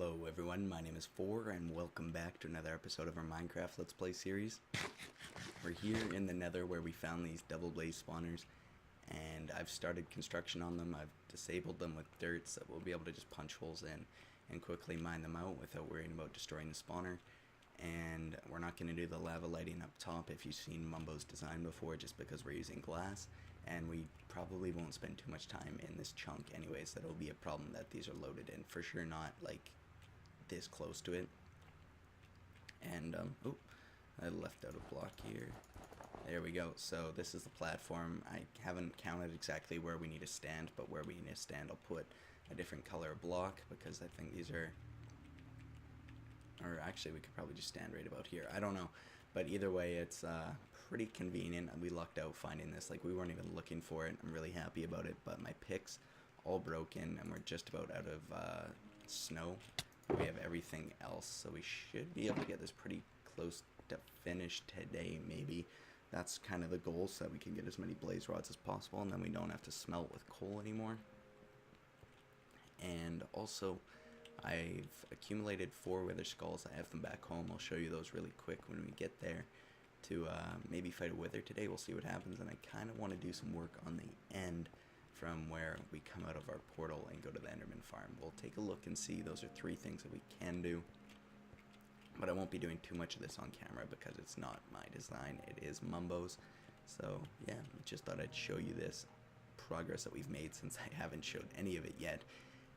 Hello everyone, my name is Four and welcome back to another episode of our Minecraft Let's Play series. We're here in the nether where we found these double blaze spawners and I've started construction on them. I've disabled them with dirt so we'll be able to just punch holes in and quickly mine them out without worrying about destroying the spawner. And we're not going to do the lava lighting up top if you've seen Mumbo's design before, just because we're using glass, and we probably won't spend too much time in this chunk anyways. That'll be a problem that these are loaded in, for sure not like this close to it. And oh, I left out a block here. There we go. So this is the platform. I haven't counted exactly where we need to stand, but where we need to stand I'll put a different color block, because I think these are, or actually we could probably just stand right about here, I don't know, but either way it's pretty convenient. We lucked out finding this, like we weren't even looking for it. I'm really happy about it, but my picks all broken and we're just about out of snow. We have everything else, so we should be able to get this pretty close to finish today maybe. That's kind of the goal, so that we can get as many blaze rods as possible and then we don't have to smelt with coal anymore. And also I've accumulated 4 wither skulls. I have them back home. I'll show you those really quick when we get there to maybe fight a wither today. We'll see what happens. And I kind of want to do some work on the end from where we come out of our portal and go to the Enderman farm. We'll take a look and see. Those are 3 things that we can do. But I won't be doing too much of this on camera because it's not my design. It is Mumbo's. So yeah, just thought I'd show you this progress that we've made since I haven't showed any of it yet.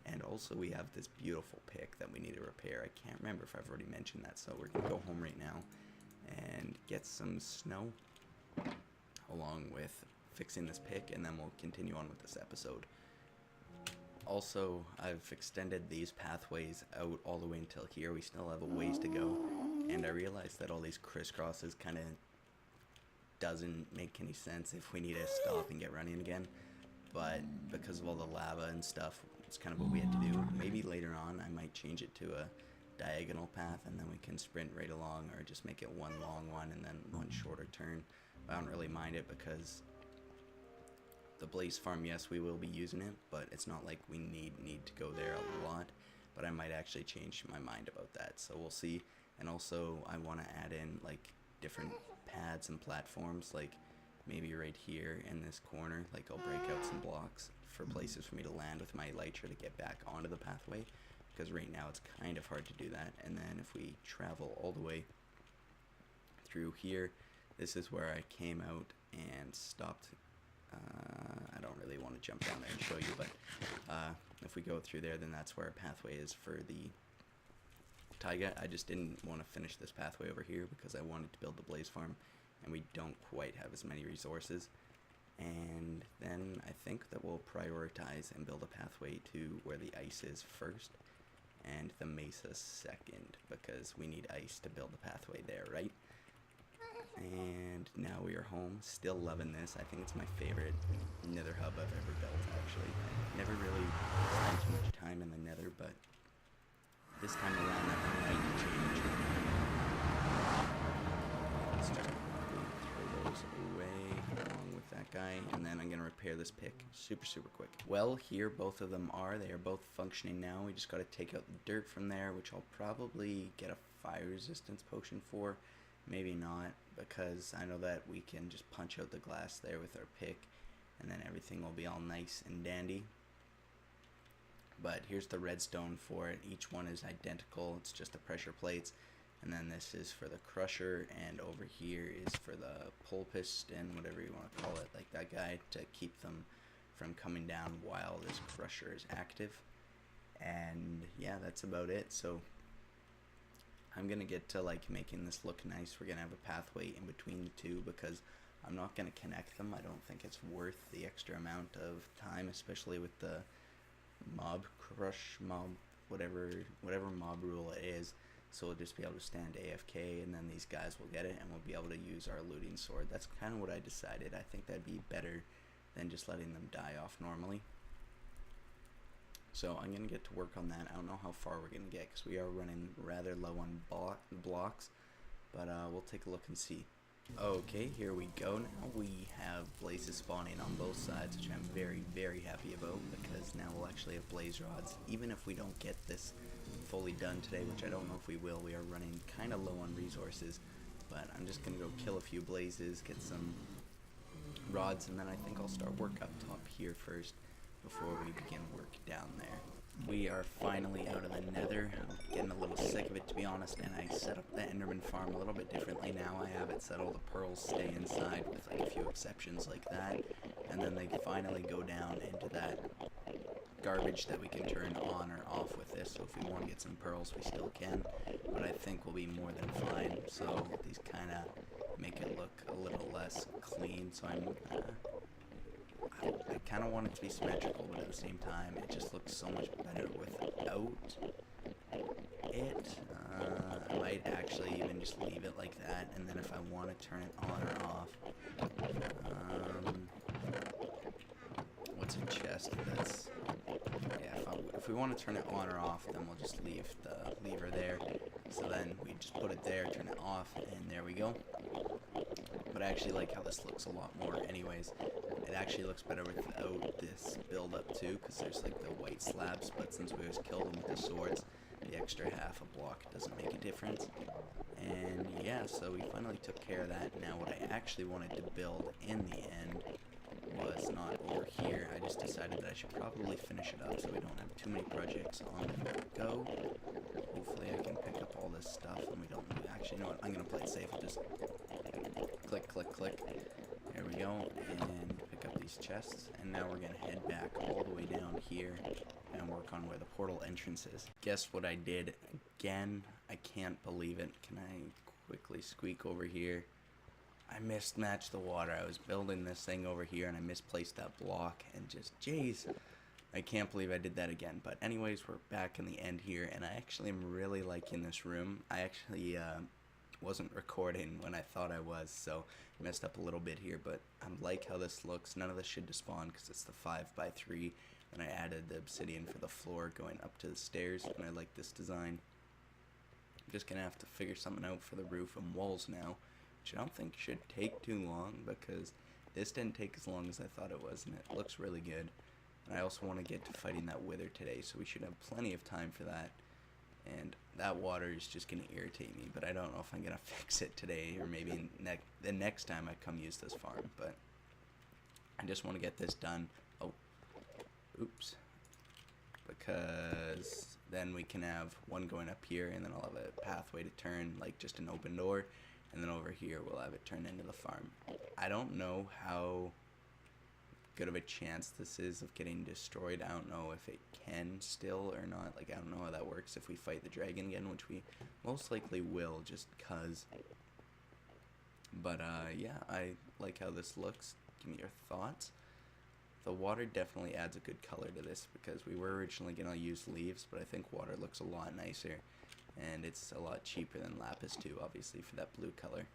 And also we have this beautiful pick that we need to repair. I can't remember if I've already mentioned that, so we're going to go home right now and get some snow along with fixing this pick, and then we'll continue on with this episode. Also, I've extended these pathways out all the way until here. We still have a ways to go, and I realized that all these crisscrosses kind of doesn't make any sense if we need to stop and get running again. But because of all the lava and stuff, it's kind of what we had to do. Maybe later on I might change it to a diagonal path and then we can sprint right along, or just make it one long one and then one shorter turn. But I don't really mind it because the blaze farm, yes, we will be using it, but it's not like we need to go there a lot. But I might actually change my mind about that, so we'll see. And also I want to add in like different pads and platforms, like maybe right here in this corner, like I'll break out some blocks for places for me to land with my elytra to get back onto the pathway, because right now it's kind of hard to do that. And then if we travel all the way through here, this is where I came out and stopped. I don't really want to jump down there and show you, but if we go through there, then that's where our pathway is for the taiga. I just didn't want to finish this pathway over here because I wanted to build the blaze farm, and we don't quite have as many resources. And then I think that we'll prioritize and build a pathway to where the ice is first and the mesa second, because we need ice to build the pathway there, right? And now we are home. Still loving this. I think it's my favorite nether hub I've ever built, actually. Never really spent too much time in the nether, but this time around that might change. Start throw those away along with that guy, and then I'm gonna repair this pick super quick. Well, here both of them are. They are both functioning now. We just gotta take out the dirt from there, which I'll probably get a fire resistance potion for. Maybe not, because I know that we can just punch out the glass there with our pick, and then everything will be all nice and dandy. But here's the redstone for it. Each one is identical. It's just the pressure plates. And then this is for the crusher, and over here is for the pole piston, whatever you want to call it, like that guy, to keep them from coming down while this crusher is active. And yeah, that's about it. So I'm gonna get to like making this look nice. We're gonna have a pathway in between the two because I'm not gonna connect them. I don't think it's worth the extra amount of time, especially with the whatever mob rule it is. So we'll just be able to stand AFK, and then these guys will get it, and we'll be able to use our looting sword. That's kind of what I decided. I think that'd be better than just letting them die off normally. So I'm going to get to work on that. I don't know how far we're going to get because we are running rather low on blocks, but we'll take a look and see. Okay, here we go. Now we have blazes spawning on both sides, which I'm very happy about, because now we'll actually have blaze rods. Even if we don't get this fully done today, which I don't know if we will. We are running kind of low on resources, but I'm just going to go kill a few blazes, get some rods, and then I think I'll start work up top here first before we begin work down there. We are finally out of the nether. I'm getting a little sick of it, to be honest, and I set up the Enderman farm a little bit differently now. I have it set all the pearls stay inside with like a few exceptions like that, and then they finally go down into that garbage that we can turn on or off with this. So if we want to get some pearls, we still can, but I think we'll be more than fine. So these kind of make it look a little less clean, so I kind of want it to be symmetrical, but at the same time, it just looks so much better without it. I might actually even just leave it like that, and then if I want to turn it on or off, what's a chest? That's, yeah, if we want to turn it on or off, then we'll just leave the lever there. So then we just put it there, turn it off, and there we go. But I actually like how this looks a lot more anyways. It actually looks better without this build up too, because there's like the white slabs, but since we always kill them with the swords, the extra half a block doesn't make a difference. And yeah, so we finally took care of that. Now what I actually wanted to build in the end was not over here. I just decided that I should probably finish it up so we don't have too many projects on the go. Hopefully I can pick up all this stuff and we don't actually, you know what, I'm gonna play it safe. I'll just click, click, click. There we go, and pick up these chests, and now we're gonna head back all the way down here and work on where the portal entrance is. Guess what I did again? I can't believe it. Can I quickly squeak over here? I mismatched the water. I was building this thing over here and I misplaced that block, and just, jeez, I can't believe I did that again. But anyways, we're back in the end here, and I actually am really liking this room. I actually wasn't recording when I thought I was, so I messed up a little bit here, but I like how this looks. None of this should despawn because it's the 5x3, and I added the obsidian for the floor going up to the stairs, and I like this design. I'm just gonna have to figure something out for the roof and walls now, which I don't think should take too long, because this didn't take as long as I thought it was, and it looks really good. And I also want to get to fighting that wither today, so we should have plenty of time for that. And that water is just going to irritate me, but I don't know if I'm going to fix it today, or maybe the next time I come use this farm. But I just want to get this done. Oh, oops. Because then we can have one going up here, and then I'll have a pathway to turn, like just an open door. And then over here, we'll have it turn into the farm. I don't know how good of a chance this is of getting destroyed. I don't know if it can still or not. Like, I don't know how that works if we fight the dragon again, which we most likely will, just cuz. But yeah, I like how this looks. Give me your thoughts. The water definitely adds a good color to this, because we were originally gonna use leaves, but I think water looks a lot nicer, and it's a lot cheaper than lapis too, obviously, for that blue color.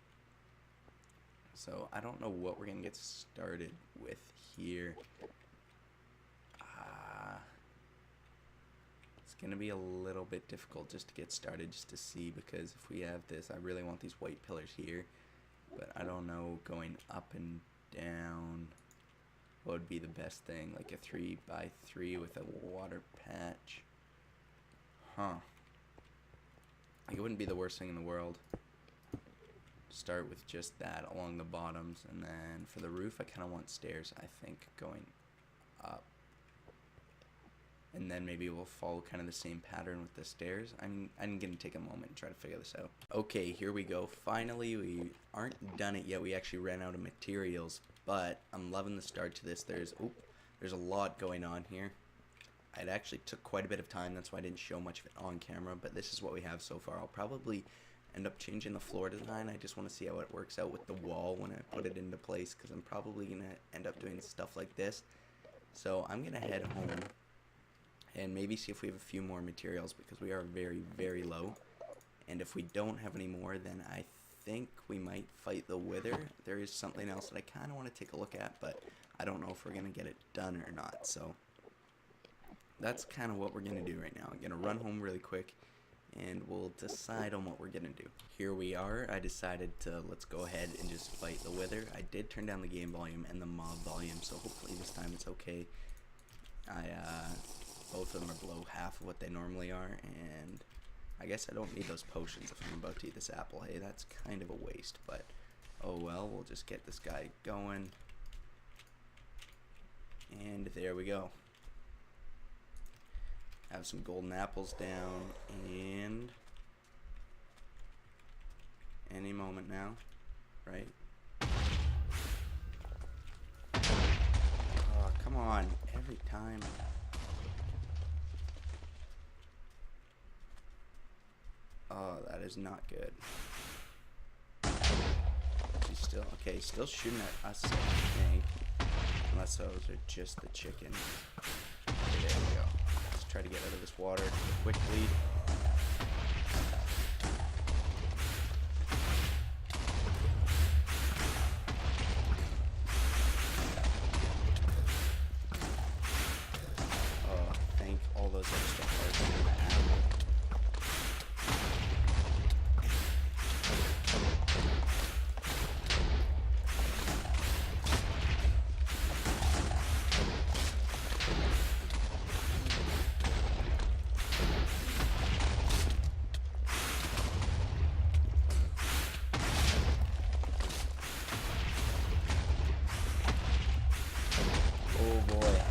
So I don't know what we're gonna get started with here. It's gonna be a little bit difficult just to get started, just to see, because if we have this, I really want these white pillars here, but I don't know going up and down what would be the best thing. Like a 3x3 with a water patch. Huh. Like, it wouldn't be the worst thing in the world. Start with just that along the bottoms, and then for the roof I kind of want stairs, I think, going up, and then maybe we'll follow kind of the same pattern with the stairs. I'm gonna take a moment and try to figure this out. Okay, here we go. Finally, we aren't done it yet. We actually ran out of materials, but I'm loving the start to this. There's a lot going on here. It actually took quite a bit of time, that's why I didn't show much of it on camera, but this is what we have so far. I'll probably end up changing the floor design. I just want to see how it works out with the wall when I put it into place, because I'm probably going to end up doing stuff like this. So I'm going to head home and maybe see if we have a few more materials, because we are very, very low. And if we don't have any more, then I think we might fight the wither. There is something else that I kind of want to take a look at, but I don't know if we're going to get it done or not. So that's kind of what we're going to do right now. I'm going to run home really quick, and we'll decide on what we're gonna do. Here we are. I decided to, let's go ahead and just fight the wither. I did turn down the game volume and the mob volume, so hopefully this time it's okay. I both of them are below half of what they normally are, and I guess I don't need those potions if I'm about to eat this apple. Hey, that's kind of a waste, but oh well, we'll just get this guy going. And there we go. Have some golden apples down, and any moment now, right? Oh, come on, every time. Oh, that is not good. He's still, okay, he's still shooting at us, I think. Unless those are just the chickens. Okay, there we go. Let's try to get out of this water quickly. Oh, thank all those extra parts in the apple. Oh boy.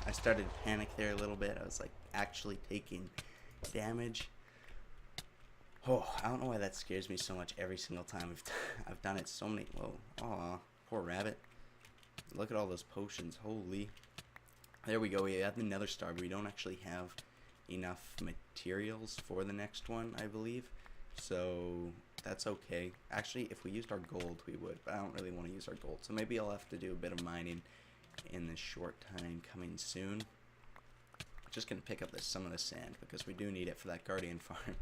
I started to panic there a little bit. I was like actually taking damage. Oh, I don't know why that scares me so much every single time. I've done it so many. Whoa. Aw, poor rabbit. Look at all those potions. Holy. There we go. We have the nether star, but we don't actually have enough materials for the next one, I believe. So that's okay. Actually, if we used our gold, we would, but I don't really want to use our gold. So maybe I'll have to do a bit of mining in this short time coming soon. Just going to pick up some of the sand because we do need it for that guardian farm.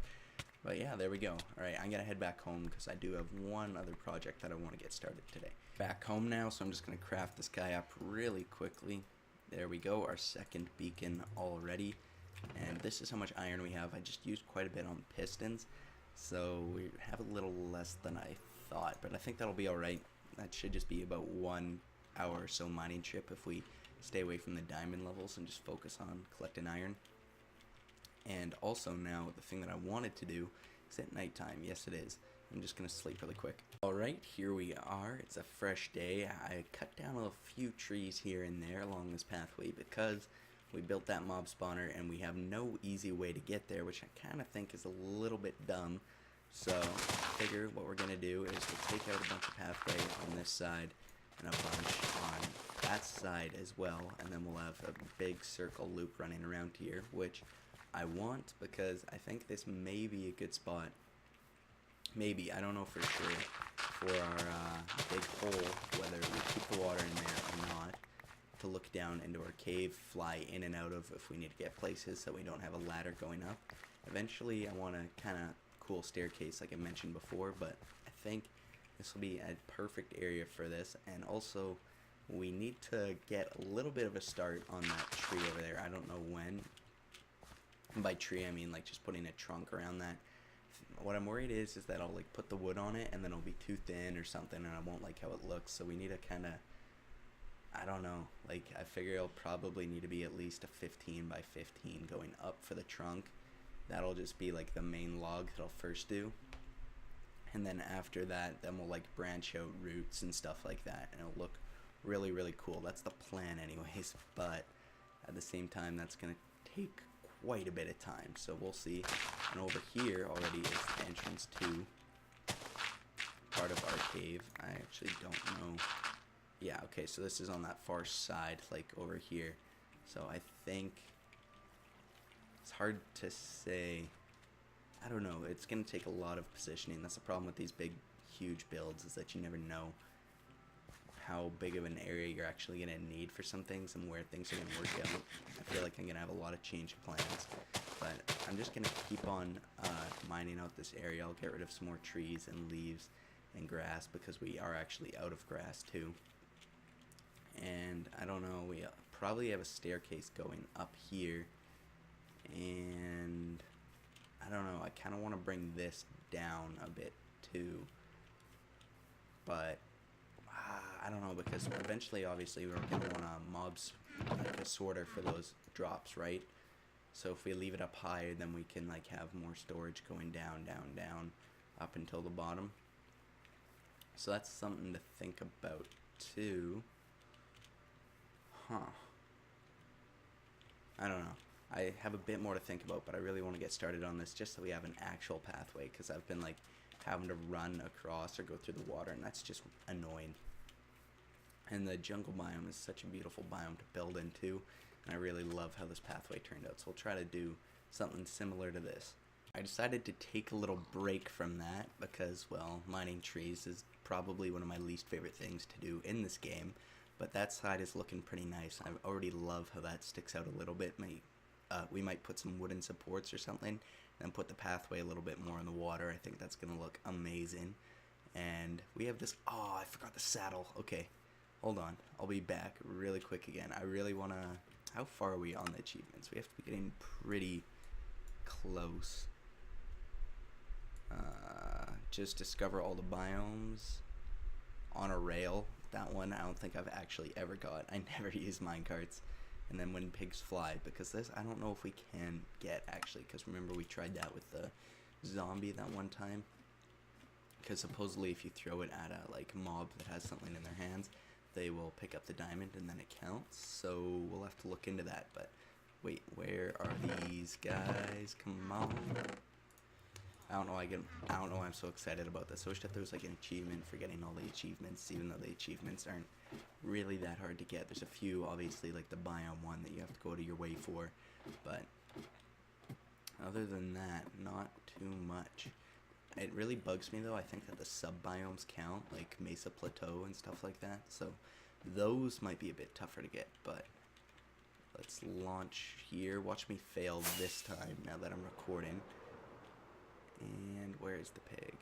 But yeah, there we go. Alright, I'm going to head back home because I do have one other project that I want to get started today. Back home now, so I'm just going to craft this guy up really quickly. There we go, our second beacon already. And this is how much iron we have. I just used quite a bit on pistons, so we have a little less than I thought, but I think that'll be alright. That should just be about 1 hour or so mining trip if we stay away from the diamond levels and just focus on collecting iron. And also now, the thing that I wanted to do is at nighttime. Yes, it is. I'm just going to sleep really quick. Alright, here we are. It's a fresh day. I cut down a few trees here and there along this pathway because we built that mob spawner and we have no easy way to get there, which I kind of think is a little bit dumb. So I figure what we're going to do is we'll take out a bunch of pathway on this side and a bunch on that side as well, and then we'll have a big circle loop running around here, which I want because I think this may be a good spot. Maybe, I don't know for sure, for our big hole, whether we keep the water in there or not, to look down into our cave, fly in and out of if we need to get places so we don't have a ladder going up. Eventually I want a kind of cool staircase like I mentioned before, but I think this will be a perfect area for this. And also we need to get a little bit of a start on that tree over there. I don't know when. And by tree I mean like just putting a trunk around that. What I'm worried is that I'll like put the wood on it and then it'll be too thin or something and I won't like how it looks. So we need to kind of, I don't know, like I figure it'll probably need to be at least a 15 by 15 going up for the trunk. That'll just be like the main log that I'll first do. And then after that, then we'll like branch out roots and stuff like that, and it'll look really, really cool. That's the plan anyways, but at the same time, that's going to take quite a bit of time, so we'll see. And over here already is the entrance to part of our cave. I actually don't know. Yeah, okay, so this is on that far side, like over here. So I think it's hard to say. I don't know, it's going to take a lot of positioning. That's the problem with these big, huge builds, is that you never know how big of an area you're actually going to need for some things and where things are going to work out. I feel like I'm going to have a lot of change of plans, but I'm just going to keep on mining out this area. I'll get rid of some more trees and leaves and grass because we are actually out of grass too. And I don't know, we probably have a staircase going up here, and I don't know, I kind of want to bring this down a bit too, but I don't know, because eventually, obviously, we're going to want a mobs, like a sorter for those drops, right? So if we leave it up higher, then we can like have more storage going down, down, down, up until the bottom. So that's something to think about too. Huh. I don't know. I have a bit more to think about, but I really want to get started on this just so we have an actual pathway, because I've been like having to run across or go through the water, and that's just annoying. And the jungle biome is such a beautiful biome to build into, and I really love how this pathway turned out, so we'll try to do something similar to this. I decided to take a little break from that because, well, mining trees is probably one of my least favorite things to do in this game, but that side is looking pretty nice. I already love how that sticks out a little bit. We might put some wooden supports or something, and put the pathway a little bit more in the water. I think that's going to look amazing. And we have this, oh, I forgot the saddle. Okay, hold on. I'll be back really quick again. I really want to, how far are we on the achievements? We have to be getting pretty close. Just discover all the biomes on a rail. That one I don't think I've actually ever got. I never use minecarts. And then when pigs fly, because this I don't know if we can get actually, because remember we tried that with the zombie that one time, because supposedly if you throw it at a like mob that has something in their hands, they will pick up the diamond and then it counts. So we'll have to look into that. But wait, where are these guys? Come on. I don't know why I'm so excited about this. I wish that there was like an achievement for getting all the achievements, even though the achievements aren't really that hard to get. There's a few, obviously, like the biome one that you have to go to your way for, but other than that, not too much. It really bugs me though. I think that the sub-biomes count, like Mesa Plateau and stuff like that, so those might be a bit tougher to get, but let's launch here. Watch me fail this time now that I'm recording. And where is the pig?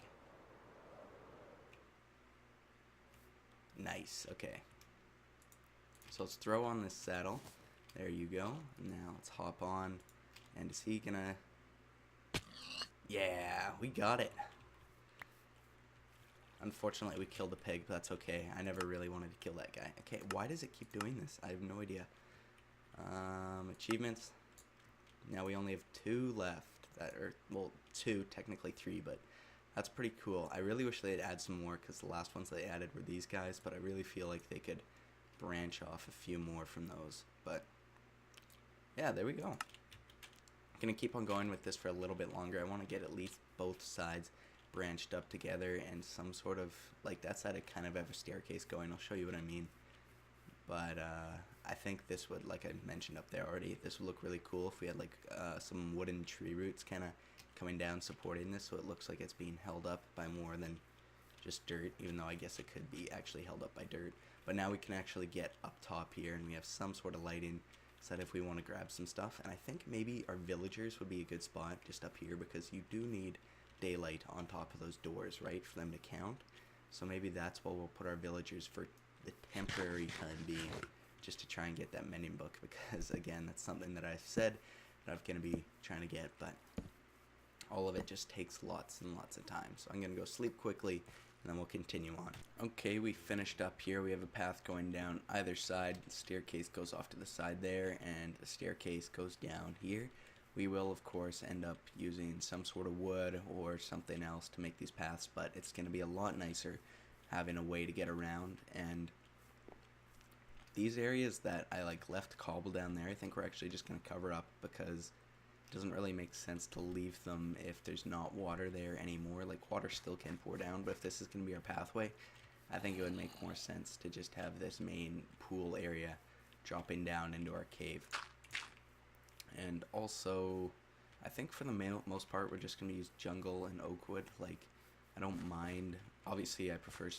Nice, okay. So let's throw on this saddle. There you go. Now let's hop on. And is he gonna... Yeah, we got it. Unfortunately, we killed the pig, but that's okay. I never really wanted to kill that guy. Okay, why does it keep doing this? I have no idea. Achievements. Now we only have 2 left. Well, 2, technically 3, but that's pretty cool. I really wish they'd add some more, because the last ones they added were these guys, but I really feel like they could branch off a few more from those. But yeah, there we go. I'm gonna keep on going with this for a little bit longer. I want to get at least both sides branched up together and some sort of, like that side I kind of have a staircase going. I'll show you what I mean. But I think this would, like I mentioned up there already, this would look really cool if we had like some wooden tree roots kind of coming down supporting this, so it looks like it's being held up by more than just dirt, even though I guess it could be actually held up by dirt. But now we can actually get up top here, and we have some sort of lighting set if we want to grab some stuff. And I think maybe our villagers would be a good spot just up here, because you do need daylight on top of those doors, right, for them to count. So maybe that's where we'll put our villagers for the temporary time being, just to try and get that mending book, because again, that's something that I've said that I'm going to be trying to get, but all of it just takes lots and lots of time. So I'm going to go sleep quickly, and then we'll continue on. Okay, we finished up here. We have a path going down either side. The staircase goes off to the side there, and the staircase goes down here. We will, of course, end up using some sort of wood or something else to make these paths, but it's going to be a lot nicer having a way to get around. And these areas that I like left cobble down there, I think we're actually just going to cover up, because it doesn't really make sense to leave them if there's not water there anymore. Like, water still can pour down, but if this is going to be our pathway, I think it would make more sense to just have this main pool area dropping down into our cave. And also, I think for the most part, we're just going to use jungle and oak wood. Like, I don't mind. Obviously, I prefer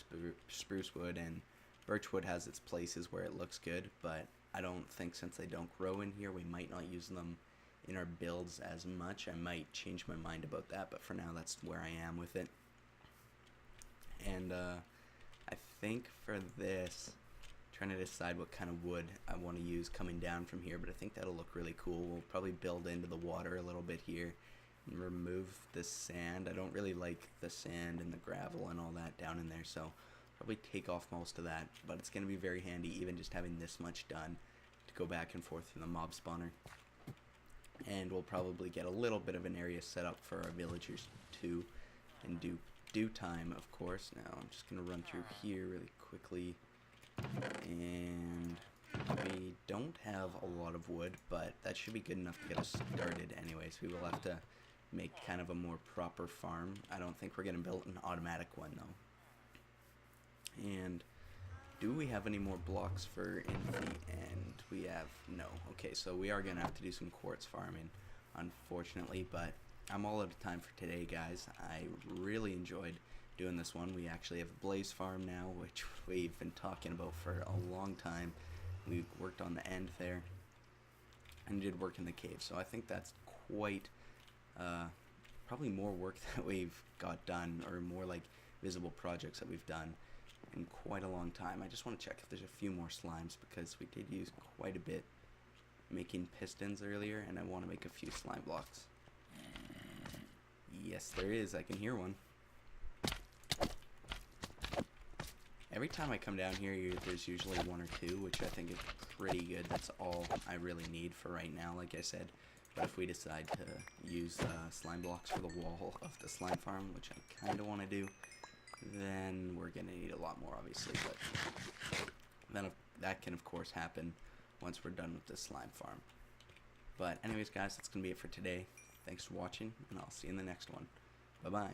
spruce wood, and birch wood has its places where it looks good, but I don't think, since they don't grow in here, we might not use them in our builds as much. I might change my mind about that, but for now, that's where I am with it. And I think for this, trying to decide what kind of wood I want to use coming down from here, but I think that'll look really cool. We'll probably build into the water a little bit here and remove the sand. I don't really like the sand and the gravel and all that down in there, so probably take off most of that, but it's going to be very handy even just having this much done to go back and forth in the mob spawner. And we'll probably get a little bit of an area set up for our villagers too in due time, of course. Now I'm just going to run through here really quickly, and we don't have a lot of wood, but that should be good enough to get us started anyways. We will have to make kind of a more proper farm. I don't think we're going to build an automatic one though. And do we have any more blocks for Infi? And we have no. Okay, so we are going to have to do some quartz farming, unfortunately, but I'm all out of time for today, guys. I really enjoyed doing this one. We actually have a blaze farm now, which we've been talking about for a long time. We worked on the end there and did work in the cave, so I think that's quite probably more work that we've got done, or more like visible projects that we've done in quite a long time. I just want to check if there's a few more slimes, because we did use quite a bit making pistons earlier, and I want to make a few slime blocks. Yes, there is. I can hear one. Every time I come down here, there's usually one or two, which I think is pretty good. That's all I really need for right now, like I said. But if we decide to use slime blocks for the wall of the slime farm, which I kind of want to do, then we're going to need a lot more, obviously. But then that can, of course, happen once we're done with the slime farm. But anyways, guys, that's going to be it for today. Thanks for watching, and I'll see you in the next one. Bye-bye.